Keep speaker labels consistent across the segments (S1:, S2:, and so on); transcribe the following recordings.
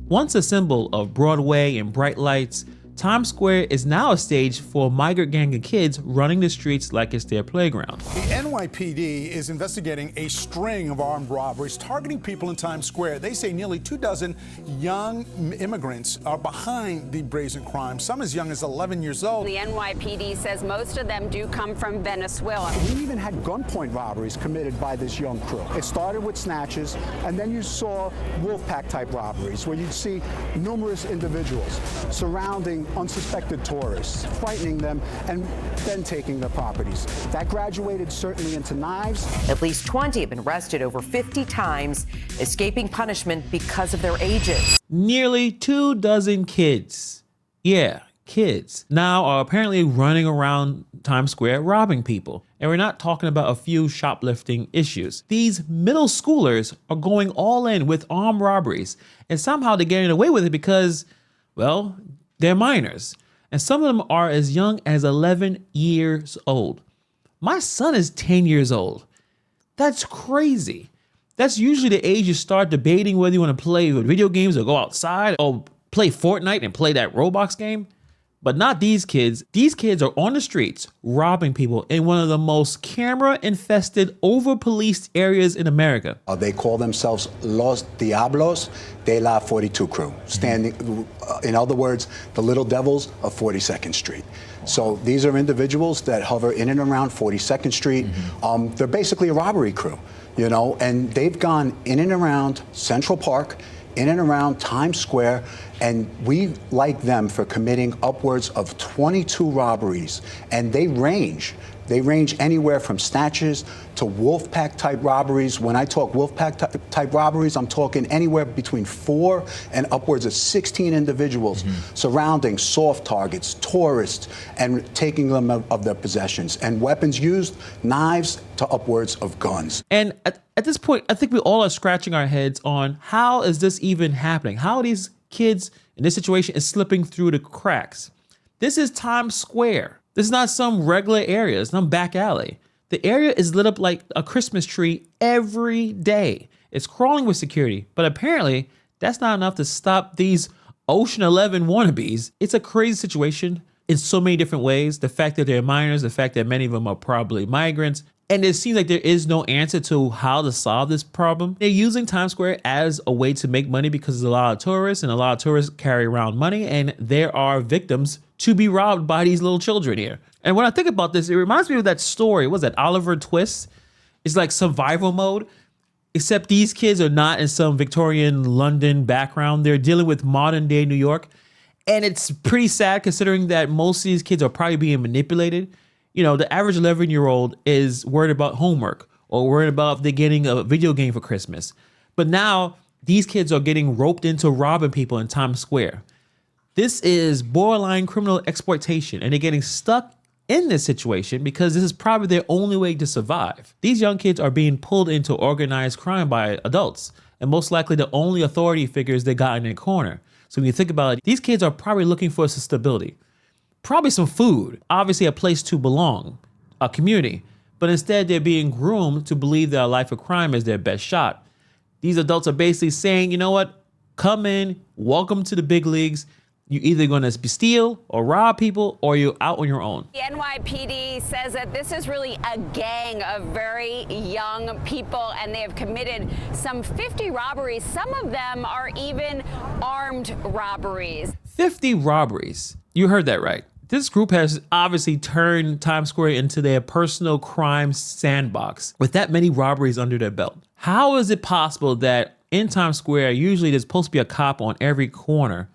S1: Once a symbol of Broadway and bright lights, Times Square is now a stage for a migrant gang of kids running the streets like it's their playground.
S2: The NYPD is investigating a string of armed robberies targeting people in Times Square. They say nearly 24 young immigrants are behind the brazen crime, some as young as 11 years old.
S3: The NYPD says most of them do come from Venezuela.
S4: We even had gunpoint robberies committed by this young crew. It started with snatches, and then you saw Wolfpack type robberies where you'd see numerous individuals surrounding unsuspected tourists, frightening them, and then taking their properties. That graduated certainly into knives.
S5: At least 20 have been arrested over 50 times, escaping punishment because of their ages.
S1: Nearly 24 kids, yeah, kids, now are apparently running around Times Square robbing people. And we're not talking about a few shoplifting issues. These middle schoolers are going all in with armed robberies, and somehow they're getting away with it because, well, they're minors, and some of them are as young as 11 years old. My son is 10 years old. That's crazy. That's usually the age you start debating whether you want to play video games or go outside or play Fortnite and play that Roblox game. But not these kids. These kids are on the streets robbing people in one of the most camera-infested, over-policed areas in America.
S4: They call themselves Los Diablos de la 42 crew, standing, in other words, the little devils of 42nd Street. So these are individuals that hover in and around 42nd Street. They're basically a robbery crew, you know, and they've gone in and around Central Park, in and around Times Square, and we like them for committing upwards of 22 robberies, and they range anywhere from snatches to Wolfpack type robberies. When I talk Wolfpack type robberies, I'm talking anywhere between 4 and upwards of 16 individuals surrounding soft targets, tourists, and taking them of their possessions, and weapons used, knives to upwards of guns.
S1: And at this point, I think we all are scratching our heads on how is this even happening? How are these kids in this situation is slipping through the cracks? This is Times Square. This is not some regular area. It's not back alley. The area is lit up like a Christmas tree every day. It's crawling with security, but apparently that's not enough to stop these Ocean 11 wannabes. It's a crazy situation in so many different ways. The fact that they're minors, the fact that many of them are probably migrants, and it seems like there is no answer to how to solve this problem. They're using Times Square as a way to make money because there's a lot of tourists, and a lot of tourists carry around money, and there are victims to be robbed by these little children here. And when I think about this, it reminds me of that story. What was that, Oliver Twist? It's like survival mode, except these kids are not in some Victorian London background. They're dealing with modern day New York. And it's pretty sad considering that most of these kids are probably being manipulated. You know, the average 11-year-old is worried about homework or worried about if they're getting a video game for Christmas. But now these kids are getting roped into robbing people in Times Square. This is borderline criminal exploitation, and they're getting stuck in this situation because this is probably their only way to survive. These young kids are being pulled into organized crime by adults, and most likely the only authority figures they got in their corner. So when you think about it, these kids are probably looking for some stability, probably some food, obviously a place to belong, a community, but instead they're being groomed to believe that a life of crime is their best shot. These adults are basically saying, you know what, come in, welcome to the big leagues. You're either going to steal or rob people, or you're out on your own.
S3: The NYPD says that this is really a gang of very young people, and they have committed some 50 robberies. Some of them are even armed robberies.
S1: 50 robberies. You heard that right. This group has obviously turned Times Square into their personal crime sandbox with that many robberies under their belt. How is it possible that in Times Square, usually there's supposed to be a cop on every corner,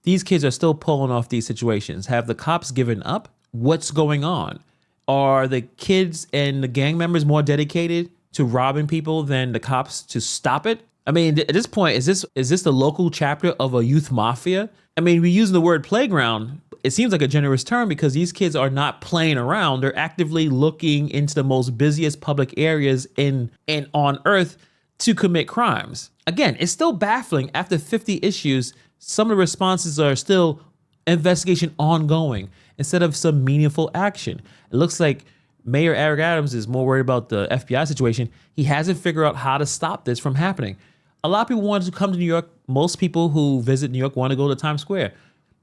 S1: these kids are still pulling off these situations? Have the cops given up? What's going on? Are the kids and the gang members more dedicated to robbing people than the cops to stop it? I mean, at this point, is this the local chapter of a youth mafia? I mean, we're using the word playground. It seems like a generous term because these kids are not playing around. They're actively looking into the most busiest public areas in on earth to commit crimes. Again, it's still baffling after 50 issues. Some of the responses are still investigation ongoing instead of some meaningful action. It looks like Mayor Eric Adams is more worried about the FBI situation. He hasn't figured out how to stop this from happening. A lot of people wanted to come to New York. Most people who visit New York want to go to Times Square.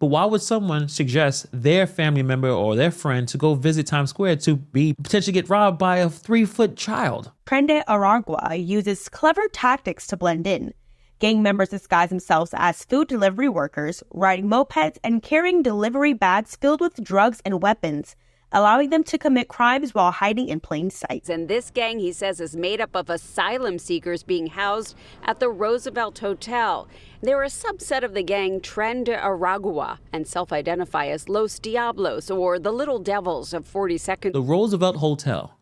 S1: But why would someone suggest their family member or their friend to go visit Times Square to be potentially get robbed by a 3-foot child?
S6: Prende Aragua uses clever tactics to blend in. Gang members disguise themselves as food delivery workers, riding mopeds and carrying delivery bags filled with drugs and weapons, allowing them to commit crimes while hiding in plain sight.
S3: And this gang, he says, is made up of asylum seekers being housed at the Roosevelt Hotel. They're a subset of the gang Tren de Aragua and self-identify as Los Diablos, or the Little Devils of 42nd.
S1: The Roosevelt Hotel,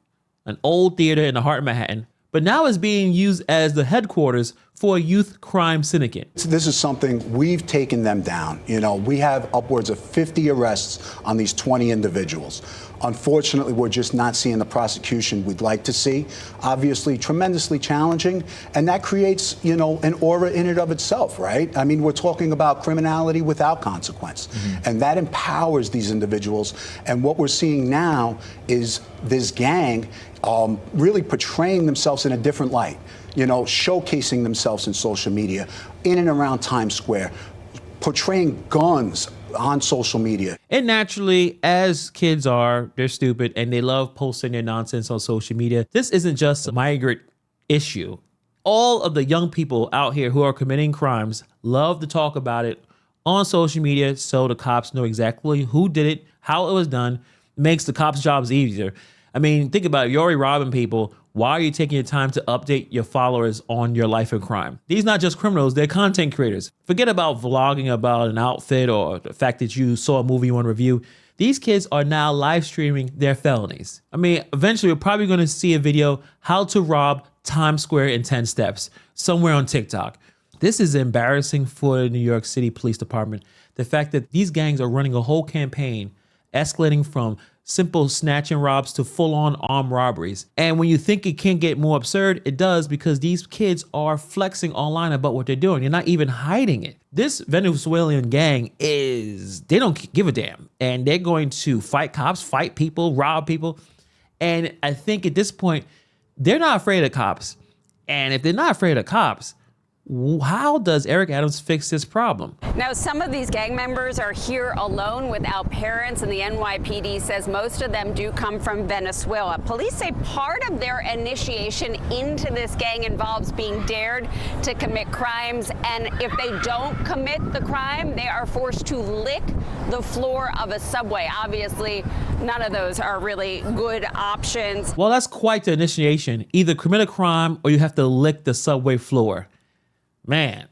S1: an old theater in the heart of Manhattan, but now is being used as the headquarters for a youth crime syndicate.
S4: This is something we've taken them down. You know, we have upwards of 50 arrests on these 20 individuals. Unfortunately, we're just not seeing the prosecution we'd like to see. Obviously, tremendously challenging, and that creates, you know, an aura in and of itself, right? I mean, we're talking about criminality without consequence, and that empowers these individuals. And what we're seeing now is this gang really portraying themselves in a different light, you know, showcasing themselves in social media, in and around Times Square, portraying guns on social media.
S1: And naturally, as kids are, they're stupid and they love posting their nonsense on social media. This isn't just a migrant issue. All of the young people out here who are committing crimes love to talk about it on social media so the cops know exactly who did it, how it was done. Makes the cops' jobs easier. I mean, think about it. You're already robbing people. Why are you taking your time to update your followers on your life of crime? These not just criminals, they're content creators. Forget about vlogging about an outfit or the fact that you saw a movie you want to review. These kids are now live streaming their felonies. I mean, eventually we're probably going to see a video how to rob Times Square in 10 steps somewhere on TikTok. This is embarrassing for the New York City Police Department. The fact that these gangs are running a whole campaign escalating from simple snatch and robs to full-on armed robberies. And when you think it can't get more absurd, it does, because these kids are flexing online about what they're doing. They're not even hiding it. This Venezuelan gang they don't give a damn. And they're going to fight cops, fight people, rob people. And I think at this point, they're not afraid of cops. And if they're not afraid of cops, how does Eric Adams fix this problem?
S3: Now, some of these gang members are here alone without parents, and the NYPD says most of them do come from Venezuela. Police say part of their initiation into this gang involves being dared to commit crimes, and if they don't commit the crime, they are forced to lick the floor of a subway. Obviously, none of those are really good options.
S1: Well, that's quite the initiation. Either commit a crime or you have to lick the subway floor. Man,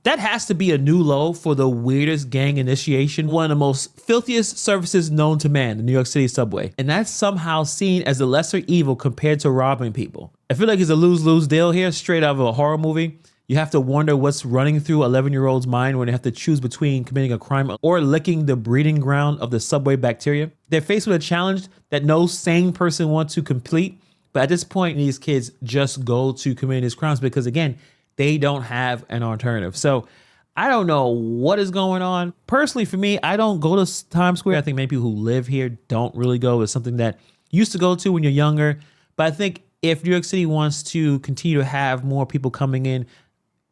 S1: that has to be a new low for the weirdest gang initiation. One of the most filthiest services known to man, the New York City subway. And that's somehow seen as a lesser evil compared to robbing people. I feel like it's a lose-lose deal here, straight out of a horror movie. You have to wonder what's running through 11-year-olds' mind when they have to choose between committing a crime or licking the breeding ground of the subway bacteria. They're faced with a challenge that no sane person wants to complete. But at this point, these kids just go to committing these crimes because, again, they don't have an alternative. So I don't know what is going on. Personally, for me, I don't go to Times Square. I think many people who live here don't really go. It's something that you used to go to when you're younger. But I think if New York City wants to continue to have more people coming in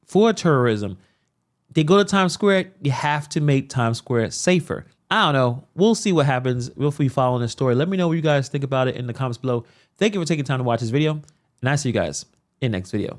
S1: for tourism, they go to Times Square, you have to make Times Square safer. I don't know. We'll see what happens. We'll be following this story. Let me know what you guys think about it in the comments below. Thank you for taking time to watch this video, and I'll see you guys in the next video.